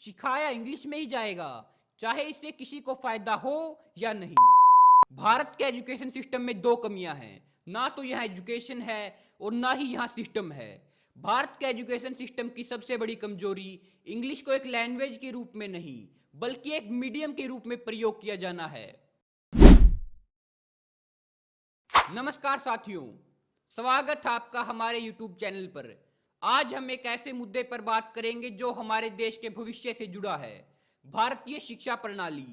सिखाया इंग्लिश में ही जाएगा, चाहे इससे किसी को फायदा हो या नहीं। भारत के एजुकेशन सिस्टम में दो कमियां हैं, ना तो यहाँ एजुकेशन है और ना ही यहाँ सिस्टम है। भारत के एजुकेशन सिस्टम की सबसे बड़ी कमजोरी इंग्लिश को एक लैंग्वेज के रूप में नहीं बल्कि एक मीडियम के रूप में प्रयोग किया जाना है। नमस्कार साथियों, स्वागत है आपका हमारे YouTube चैनल पर। आज हम एक ऐसे मुद्दे पर बात करेंगे जो हमारे देश के भविष्य से जुड़ा है, भारतीय शिक्षा प्रणाली।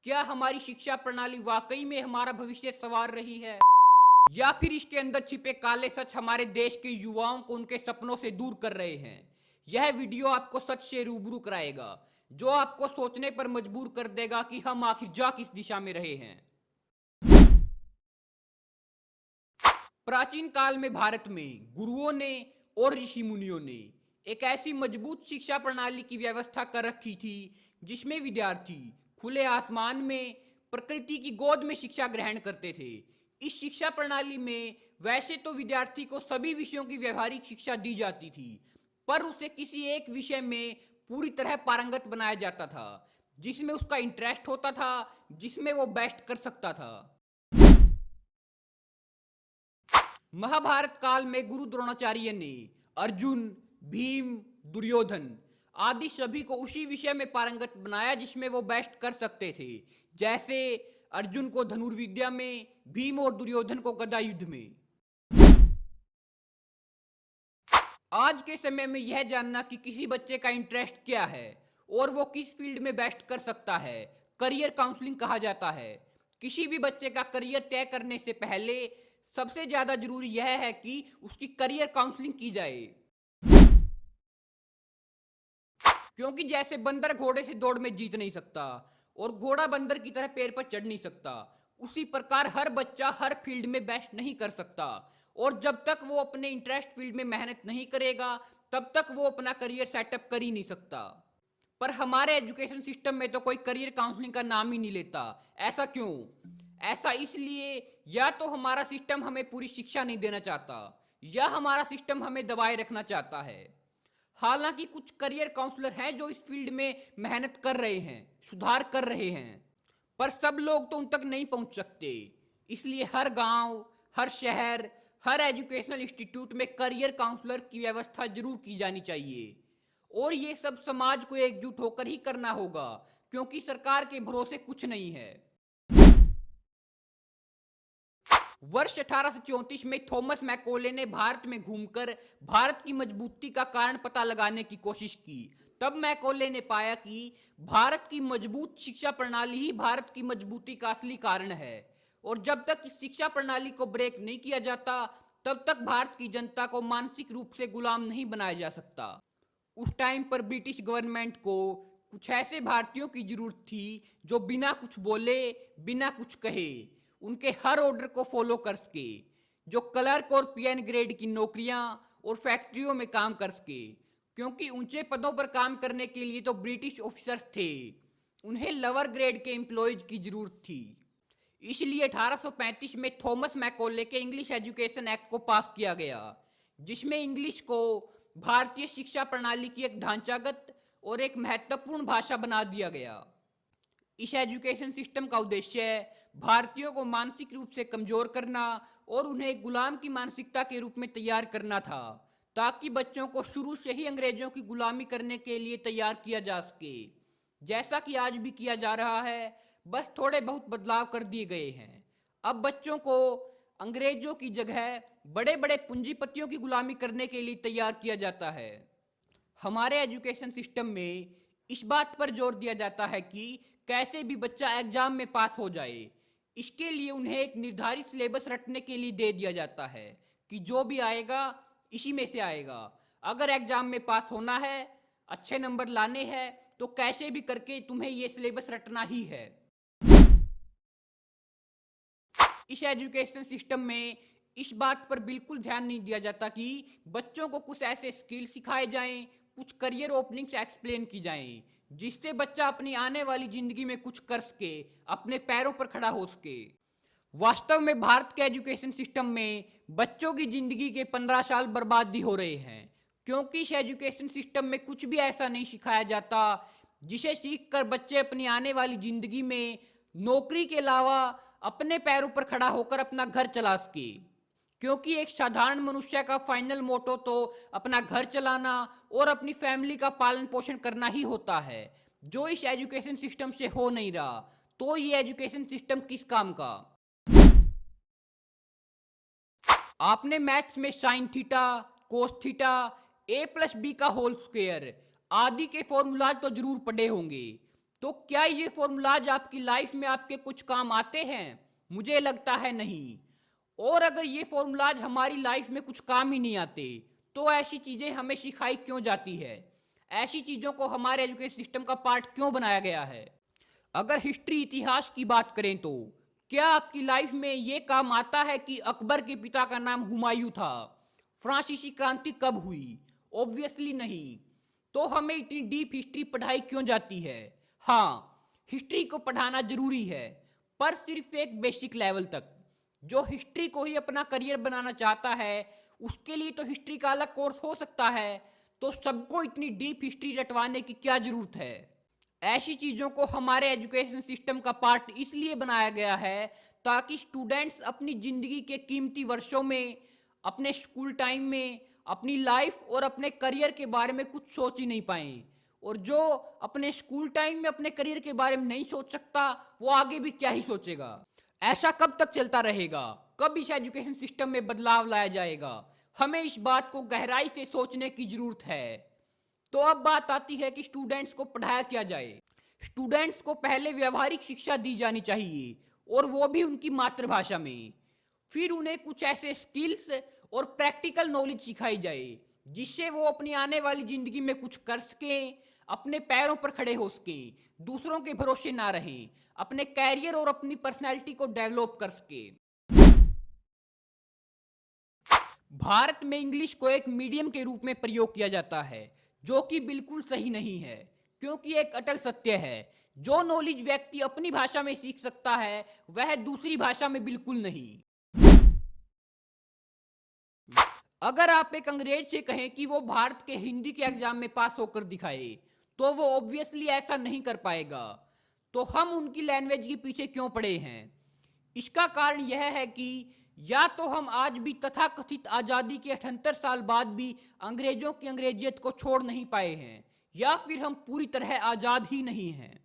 क्या हमारी शिक्षा प्रणाली वाकई में हमारा भविष्य संवार रही है, या फिर इसके अंदर छिपे काले सच हमारे देश के युवाओं को उनके सपनों से दूर कर रहे हैं? यह वीडियो आपको सच से रूबरू कराएगा, जो आपको सोचने पर मजबूर कर देगा कि हम आखिर जा किस दिशा में रहे हैं। प्राचीन काल में भारत में गुरुओं ने और ऋषि मुनियों ने एक ऐसी मजबूत शिक्षा प्रणाली की व्यवस्था कर रखी थी जिसमें विद्यार्थी खुले आसमान में प्रकृति की गोद में शिक्षा ग्रहण करते थे। इस शिक्षा प्रणाली में वैसे तो विद्यार्थी को सभी विषयों की व्यवहारिक शिक्षा दी जाती थी, पर उसे किसी एक विषय में पूरी तरह पारंगत बनाया जाता था, जिसमें उसका इंटरेस्ट होता था, जिसमें वो बेस्ट कर सकता था। महाभारत काल में गुरु द्रोणाचार्य ने अर्जुन, भीम, दुर्योधन आदि सभी को उसी विषय में पारंगत बनाया जिसमें वो बेस्ट कर सकते थे। जैसे अर्जुन को धनुर्विद्या में, भीम और दुर्योधन को गदा युद्ध में। आज के समय में यह जानना कि किसी बच्चे का इंटरेस्ट क्या है और वो किस फील्ड में बेस्ट कर सकता है, करियर काउंसलिंग कहा जाता है। किसी भी बच्चे का करियर तय करने से पहले सबसे ज्यादा जरूरी यह है कि उसकी करियर काउंसलिंग की जाए, क्योंकि जैसे बंदर घोड़े से दौड़ में जीत नहीं सकता और घोड़ा बंदर की तरह पेड़ पर चढ़ नहीं सकता, उसी प्रकार हर बच्चा हर फील्ड में बेस्ट नहीं कर सकता। और जब तक वो अपने इंटरेस्ट फील्ड में मेहनत नहीं करेगा तब तक वो अपना करियर सेटअप कर ही नहीं सकता। पर हमारे एजुकेशन सिस्टम में तो कोई करियर काउंसलिंग का नाम ही नहीं लेता। ऐसा क्यों? ऐसा इसलिए या तो हमारा सिस्टम हमें पूरी शिक्षा नहीं देना चाहता, या हमारा सिस्टम हमें दबाए रखना चाहता है। हालांकि कुछ करियर काउंसलर हैं जो इस फील्ड में मेहनत कर रहे हैं, सुधार कर रहे हैं, पर सब लोग तो उन तक नहीं पहुंच सकते। इसलिए हर गांव, हर शहर, हर एजुकेशनल इंस्टीट्यूट में करियर काउंसलर की व्यवस्था जरूर की जानी चाहिए। और ये सब समाज को एकजुट होकर ही करना होगा, क्योंकि सरकार के भरोसे कुछ नहीं है। वर्ष 1834 में थॉमस मैकॉले ने भारत में घूमकर भारत की मजबूती का कारण पता लगाने की कोशिश की। तब मैकॉले ने पाया कि भारत की मजबूत शिक्षा प्रणाली ही भारत की मजबूती का असली कारण है, और जब तक इस शिक्षा प्रणाली को ब्रेक नहीं किया जाता तब तक भारत की जनता को मानसिक रूप से गुलाम नहीं बनाया जा सकता। उस टाइम पर ब्रिटिश गवर्नमेंट को कुछ ऐसे भारतीयों की जरूरत थी जो बिना कुछ बोले, बिना कुछ कहे उनके हर ऑर्डर को फॉलो कर सके, जो क्लर्क और पीएन ग्रेड की नौकरियां और फैक्ट्रियों में काम कर सके, क्योंकि ऊंचे पदों पर काम करने के लिए तो ब्रिटिश ऑफिसर्स थे, उन्हें लोअर ग्रेड के एम्प्लॉयज की जरूरत थी। इसलिए 1835 में थॉमस मैकॉले के इंग्लिश एजुकेशन एक्ट को पास किया गया, जिसमें इंग्लिश को भारतीय शिक्षा प्रणाली की एक ढांचागत और एक महत्वपूर्ण भाषा बना दिया गया। इस एजुकेशन सिस्टम का उद्देश्य भारतीयों को मानसिक रूप से कमजोर करना और उन्हें एक गुलाम की मानसिकता के रूप में तैयार करना था, ताकि बच्चों को शुरू से ही अंग्रेजों की गुलामी करने के लिए तैयार किया जा सके, जैसा कि आज भी किया जा रहा है, बस थोड़े बहुत बदलाव कर दिए गए हैं। अब बच्चों को अंग्रेजों की जगह बड़े बड़े पूंजीपतियों की गुलामी करने के लिए तैयार किया जाता है। हमारे एजुकेशन सिस्टम में इस बात पर जोर दिया जाता है कि कैसे भी बच्चा एग्जाम में पास हो जाए। इसके लिए उन्हें एक निर्धारित सिलेबस रटने के लिए दे दिया जाता है कि जो भी आएगा इसी में से आएगा। अगर एग्जाम में पास होना है, अच्छे नंबर लाने हैं, तो कैसे भी करके तुम्हें ये सिलेबस रटना ही है। इस एजुकेशन सिस्टम में इस बात पर बिल्कुल ध्यान नहीं दिया जाता कि बच्चों को कुछ ऐसे स्किल सिखाए जाएं, कुछ करियर ओपनिंग्स एक्सप्लेन की जाएं, जिससे बच्चा अपनी आने वाली जिंदगी में कुछ कर सके, अपने पैरों पर खड़ा हो सके। वास्तव में भारत के एजुकेशन सिस्टम में बच्चों की जिंदगी के 15 साल बर्बादी हो रहे हैं, क्योंकि इस एजुकेशन सिस्टम में कुछ भी ऐसा नहीं सिखाया जाता जिसे सीखकर बच्चे अपनी आने वाली जिंदगी में नौकरी के अलावा अपने पैरों पर खड़ा होकर अपना घर चला सके। क्योंकि एक साधारण मनुष्य का फाइनल मोटो तो अपना घर चलाना और अपनी फैमिली का पालन पोषण करना ही होता है, जो इस एजुकेशन सिस्टम से हो नहीं रहा। तो ये एजुकेशन सिस्टम किस काम का? आपने मैथ्स में साइन थीटा, कोस थीटा, ए प्लस बी का होल स्क्वायर आदि के फॉर्मूलाज तो जरूर पढ़े होंगे। तो क्या ये फॉर्मूलाज आपकी लाइफ में आपके कुछ काम आते हैं? मुझे लगता है नहीं। और अगर ये फॉर्मूलाज हमारी लाइफ में कुछ काम ही नहीं आते तो ऐसी चीजें हमें सिखाई क्यों जाती है? ऐसी चीजों को हमारे एजुकेशन सिस्टम का पार्ट क्यों बनाया गया है? अगर हिस्ट्री इतिहास की बात करें तो क्या आपकी लाइफ में ये काम आता है कि अकबर के पिता का नाम हुमायूं था? फ्रांसीसी क्रांति कब हुई? ऑब्वियसली नहीं। तो हमें इतनी डीप हिस्ट्री पढ़ाई क्यों जाती है? हाँ, हिस्ट्री को पढ़ाना जरूरी है, पर सिर्फ एक बेसिक लेवल तक। जो हिस्ट्री को ही अपना करियर बनाना चाहता है उसके लिए तो हिस्ट्री का अलग कोर्स हो सकता है। तो सबको इतनी डीप हिस्ट्री रटवाने की क्या जरूरत है? ऐसी चीजों को हमारे एजुकेशन सिस्टम का पार्ट इसलिए बनाया गया है ताकि स्टूडेंट्स अपनी जिंदगी के कीमती वर्षों में, अपने स्कूल टाइम में, अपनी लाइफ और अपने करियर के बारे में कुछ सोच ही नहीं पाए। और जो अपने स्कूल टाइम में अपने करियर के बारे में नहीं सोच सकता वो आगे भी क्या ही सोचेगा? ऐसा कब तक चलता रहेगा? कब इस एजुकेशन सिस्टम में बदलाव लाया जाएगा? हमें इस बात को गहराई से सोचने की जरूरत है। तो अब बात आती है कि स्टूडेंट्स को पढ़ाया क्या जाए। स्टूडेंट्स को पहले व्यवहारिक शिक्षा दी जानी चाहिए और वो भी उनकी मातृभाषा में। फिर उन्हें कुछ ऐसे स्किल्स और प्रैक्टिकल नॉलेज सिखाई जाए जिससे वो अपनी आने वाली जिंदगी में कुछ कर सकें, अपने पैरों पर खड़े हो सकें, दूसरों के भरोसे ना रहें, अपने कैरियर और अपनी पर्सनैलिटी को डेवलप कर सके। भारत में इंग्लिश को एक मीडियम के रूप में प्रयोग किया जाता है, जो कि बिल्कुल सही नहीं है। क्योंकि एक अटल सत्य है, जो नॉलेज व्यक्ति अपनी भाषा में सीख सकता है वह दूसरी भाषा में बिल्कुल नहीं। अगर आप एक अंग्रेज से कहें कि वो भारत के हिंदी के एग्जाम में पास होकर दिखाए तो वो ऑब्वियसली ऐसा नहीं कर पाएगा। तो हम उनकी लैंग्वेज के पीछे क्यों पड़े हैं? इसका कारण यह है कि या तो हम आज भी तथाकथित आज़ादी के 78 साल बाद भी अंग्रेजों की अंग्रेजियत को छोड़ नहीं पाए हैं, या फिर हम पूरी तरह आज़ाद ही नहीं हैं।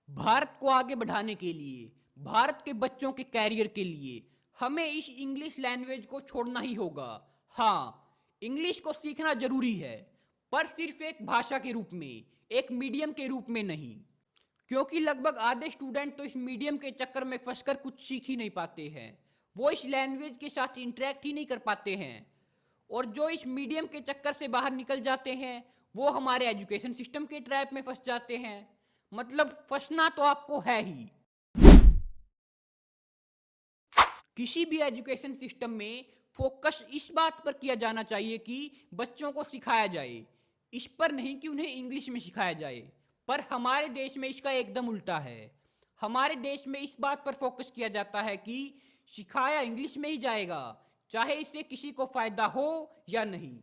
भारत को आगे बढ़ाने के लिए, भारत के बच्चों के कैरियर के लिए हमें इस इंग्लिश लैंग्वेज को छोड़ना ही होगा। हाँ, इंग्लिश को सीखना जरूरी है, पर सिर्फ एक भाषा के रूप में, एक मीडियम के रूप में नहीं। क्योंकि लगभग आधे स्टूडेंट तो इस मीडियम के चक्कर में फंसकर कुछ सीख ही नहीं पाते हैं। वो इस लैंग्वेज के साथ इंटरेक्ट ही नहीं कर पाते हैं। और जो इस मीडियम के चक्कर से बाहर निकल जाते हैं वो हमारे एजुकेशन सिस्टम के ट्रैप में फंस जाते हैं। मतलब फंसना तो आपको है ही। किसी भी एजुकेशन सिस्टम में फोकस इस बात पर किया जाना चाहिए कि बच्चों को सिखाया जाए, इस पर नहीं कि उन्हें इंग्लिश में सिखाया जाए। पर हमारे देश में इसका एकदम उल्टा है। हमारे देश में इस बात पर फोकस किया जाता है कि सिखाया इंग्लिश में ही जाएगा, चाहे इससे किसी को फायदा हो या नहीं।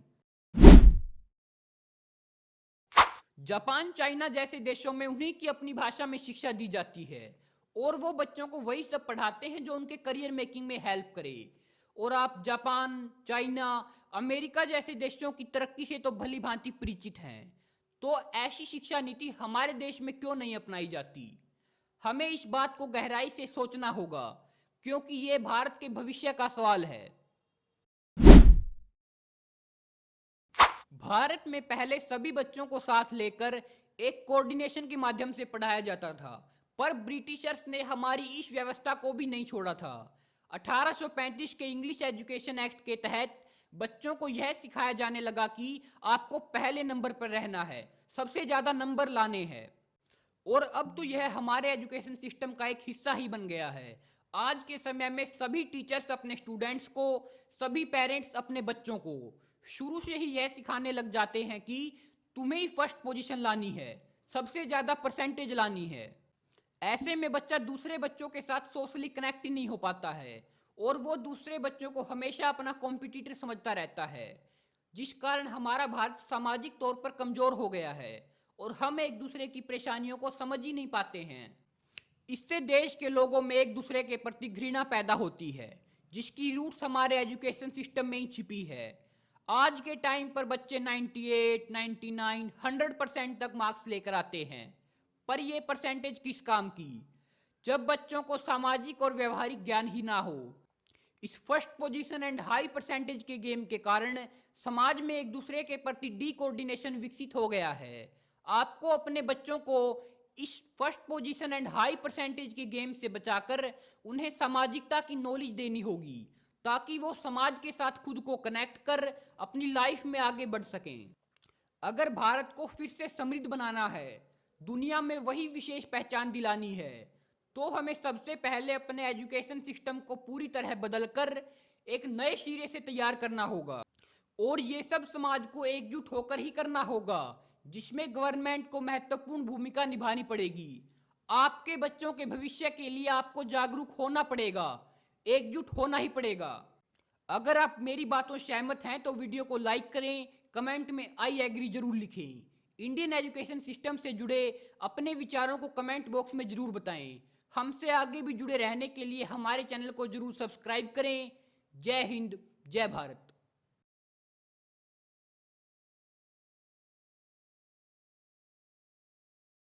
जापान, चाइना जैसे देशों में उन्हीं की अपनी भाषा में शिक्षा दी जाती है और वो बच्चों को वही सब पढ़ाते हैं जो उनके करियर मेकिंग में हेल्प करे। और आप जापान, चाइना, अमेरिका जैसे देशों की तरक्की से तो भली भांति परिचित हैं। तो ऐसी शिक्षा नीति हमारे देश में क्यों नहीं अपनाई जाती? हमें इस बात को गहराई से सोचना होगा, क्योंकि ये भारत के भविष्य का सवाल है। भारत में पहले सभी बच्चों को साथ लेकर एक कोऑर्डिनेशन के माध्यम से पढ़ाया जाता था, पर ब्रिटिशर्स ने हमारी इस व्यवस्था को भी नहीं छोड़ा था। 1835 के इंग्लिश एजुकेशन एक्ट के तहत बच्चों को यह सिखाया जाने लगा कि आपको पहले नंबर पर रहना है, सबसे ज्यादा नंबर लाने हैं। और अब तो यह हमारे एजुकेशन सिस्टम का एक हिस्सा ही बन गया है। आज के समय में सभी टीचर्स अपने स्टूडेंट्स को, सभी पेरेंट्स अपने बच्चों को शुरू से ही यह सिखाने लग जाते हैं कि तुम्हें ही फर्स्ट पोजीशन लानी है, सबसे ज्यादा परसेंटेज लानी है। ऐसे में बच्चा दूसरे बच्चों के साथ सोशली कनेक्ट ही नहीं हो पाता है और वो दूसरे बच्चों को हमेशा अपना कॉम्पिटिटर समझता रहता है। जिस कारण हमारा भारत सामाजिक तौर पर कमजोर हो गया है और हम एक दूसरे की परेशानियों को समझ ही नहीं पाते हैं। इससे देश के लोगों में एक दूसरे के प्रति घृणा पैदा होती है, जिसकी रूट्स हमारे एजुकेशन सिस्टम में ही छिपी है। आज के टाइम पर बच्चे 98, 99, 100% तक मार्क्स लेकर आते हैं, पर यह परसेंटेज किस काम की जब बच्चों को सामाजिक और व्यवहारिक ज्ञान ही ना हो। इस first position and high percentage के गेम के कारण समाज में एक दूसरे के प्रति डी कोऑर्डिनेशन विकसित हो गया है। आपको अपने बच्चों को इस first position and high percentage के गेम से बचाकर उन्हें सामाजिकता की नॉलेज देनी होगी, ताकि वो समाज के साथ खुद को कनेक्ट कर अपनी लाइफ में आगे बढ़ सकें। अगर भारत को फिर से समृद्ध बनाना है, दुनिया में वही विशेष पहचान दिलानी है, तो हमें सबसे पहले अपने एजुकेशन सिस्टम को पूरी तरह बदलकर एक नए सिरे से तैयार करना होगा। और ये सब समाज को एकजुट होकर ही करना होगा, जिसमें गवर्नमेंट को महत्वपूर्ण भूमिका निभानी पड़ेगी। आपके बच्चों के भविष्य के लिए आपको जागरूक होना पड़ेगा, एकजुट होना ही पड़ेगा। अगर आप मेरी बातों से सहमत हैं तो वीडियो को लाइक करें, कमेंट में आई एग्री जरूर लिखें। इंडियन एजुकेशन सिस्टम से जुड़े अपने विचारों को कमेंट बॉक्स में जरूर बताएं। हमसे आगे भी जुड़े रहने के लिए हमारे चैनल को जरूर सब्सक्राइब करें। जय हिंद, जय भारत।